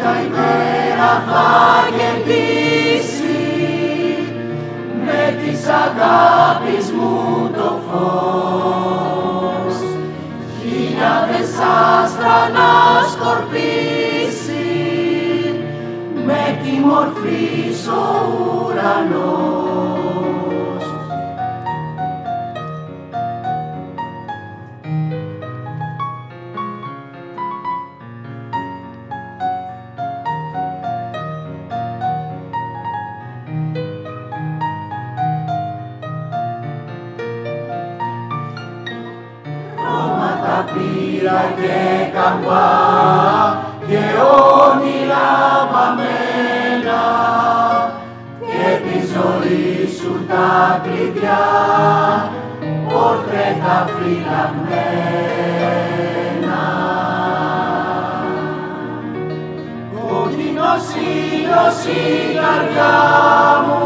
νύχτα η μέρα θα κερδίσει με της αγάπης μου το φως, χιλιάδες άστρα να σκορπίσει με τη μορφή ο ουρανός. Χρώματα πήρα και καμπά και όνειρα βαμμένα και τη ζωή σου τα κλειδιά, πορτρέτα φυλαγμένα. Κόκκινος ήλιος η καρδιά μου,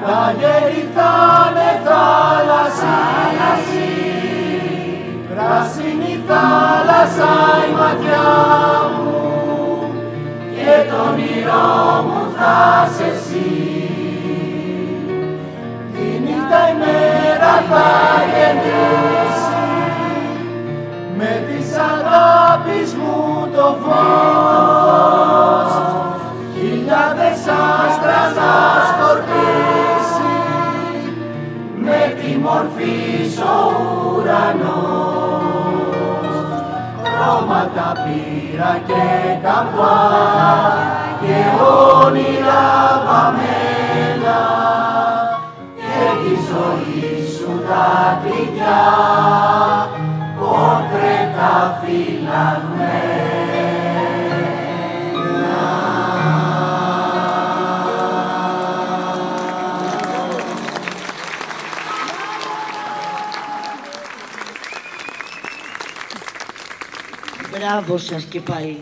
τα γέρι θα είναι θάλασσα, πράσινη θάλασσα η ματιά μου και το όνειρό μου θα σε εσύ. Τη νύχτα η μέρα θα γεννήσει με της αγάπης μου το φως, χιλιάδες άστρα να σκορπίσει με τη μορφή ο ουρανός. Χρώματα πήρα και καμπά και όνειρα βαμμένα και τη ζωή σου τα κλειδιά, πορτρέτα φυλαγμένα. Μπράβο σας και πάλι.